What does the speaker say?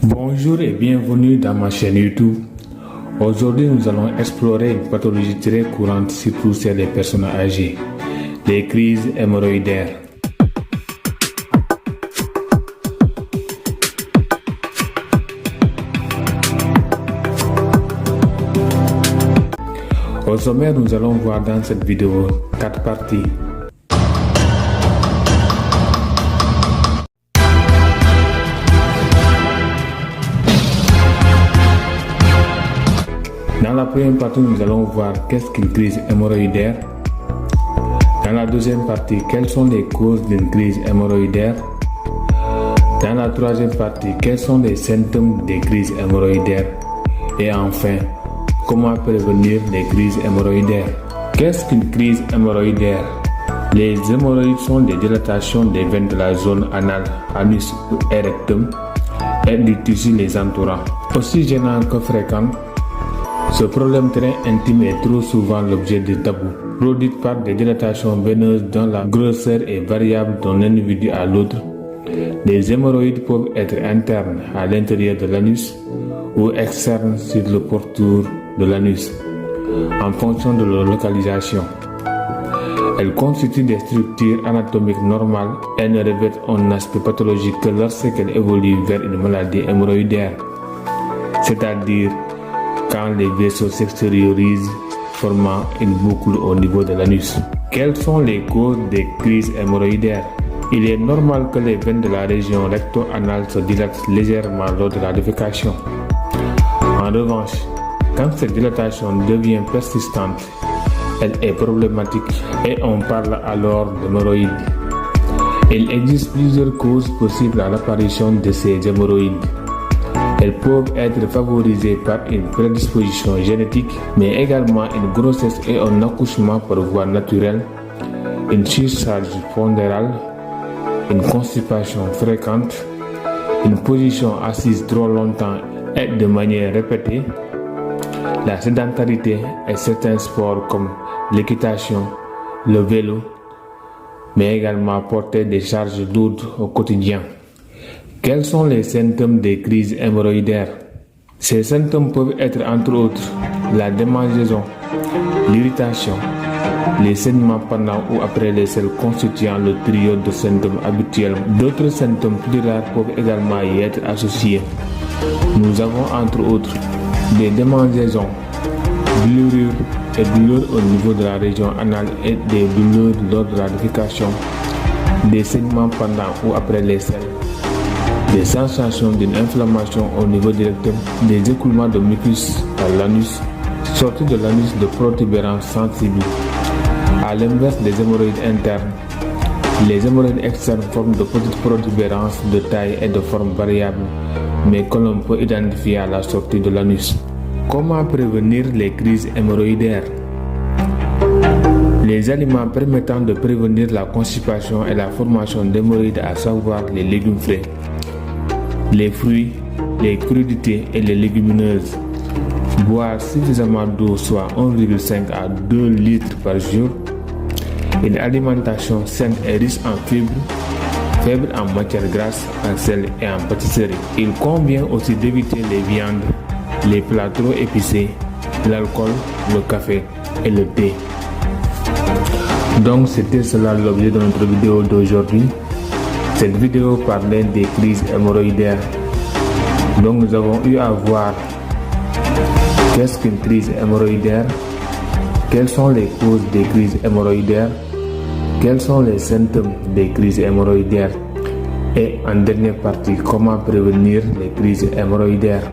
Bonjour et bienvenue dans ma chaîne YouTube. Aujourd'hui, nous allons explorer une pathologie très courante, surtout chez les personnes âgées, les crises hémorroïdaires. Au sommaire, nous allons voir dans cette vidéo 4 parties. Dans la première partie, nous allons voir qu'est-ce qu'une crise hémorroïdaire. Dans la deuxième partie, quelles sont les causes d'une crise hémorroïdaire. Dans la troisième partie, quels sont les symptômes des crises hémorroïdaires. Et enfin, comment prévenir les crises hémorroïdaires. Qu'est-ce qu'une crise hémorroïdaire? Les hémorroïdes sont des dilatations des veines de la zone anale, anus et rectum et du tissu les entourant. Aussi gênant que fréquent, ce problème très intime est trop souvent l'objet de tabous, produites par des dilatations veineuses dont la grosseur est variable d'un individu à l'autre. Les hémorroïdes peuvent être internes à l'intérieur de l'anus ou externes sur le pourtour de l'anus, en fonction de leur localisation. Elles constituent des structures anatomiques normales et ne revêtent un aspect pathologique que lorsqu'elles évoluent vers une maladie hémorroïdaire, c'est-à-dire quand les vaisseaux s'extériorisent, formant une boucle au niveau de l'anus. Quelles sont les causes des crises hémorroïdaires? Il est normal que les veines de la région recto-anale se dilatent légèrement lors de la défécation. En revanche, quand cette dilatation devient persistante, elle est problématique et on parle alors d'hémorroïdes. Il existe plusieurs causes possibles à l'apparition de ces hémorroïdes. Elles peuvent être favorisées par une prédisposition génétique, mais également une grossesse et un accouchement par voie naturelle, une surcharge pondérale, une constipation fréquente, une position assise trop longtemps et de manière répétée, la sédentarité et certains sports comme l'équitation, le vélo, mais également porter des charges lourdes au quotidien. Quels sont les symptômes des crises hémorroïdaires? Ces symptômes peuvent être entre autres la démangeaison, l'irritation, les saignements pendant ou après les selles constituant le trio de symptômes habituels. D'autres symptômes plus rares peuvent également y être associés. Nous avons entre autres des démangeaisons, brûlures et douleurs au niveau de la région anale et des douleurs lors de la défécation, des saignements pendant ou après les selles, des sensations d'une inflammation au niveau du rectum, des écoulements de mucus à l'anus, sortie de l'anus de protubérances sensibles. À l'inverse des hémorroïdes internes, les hémorroïdes externes forment de petites protubérances de taille et de forme variable, mais que l'on peut identifier à la sortie de l'anus. Comment prévenir les crises hémorroïdaires? Les aliments permettant de prévenir la constipation et la formation d'hémorroïdes, à savoir les légumes frais, les fruits, les crudités et les légumineuses. Boire suffisamment d'eau, soit 1,5 à 2 litres par jour. Une alimentation saine et riche en fibres, faible en matières grasses, en sel et en pâtisserie. Il convient aussi d'éviter les viandes, les plats trop épicés, l'alcool, le café et le thé. Donc c'était cela l'objet de notre vidéo d'aujourd'hui. Cette vidéo parlait des crises hémorroïdaires. Donc nous avons eu à voir qu'est-ce qu'une crise hémorroïdaire, quelles sont les causes des crises hémorroïdaires, quels sont les symptômes des crises hémorroïdaires et en dernière partie, comment prévenir les crises hémorroïdaires.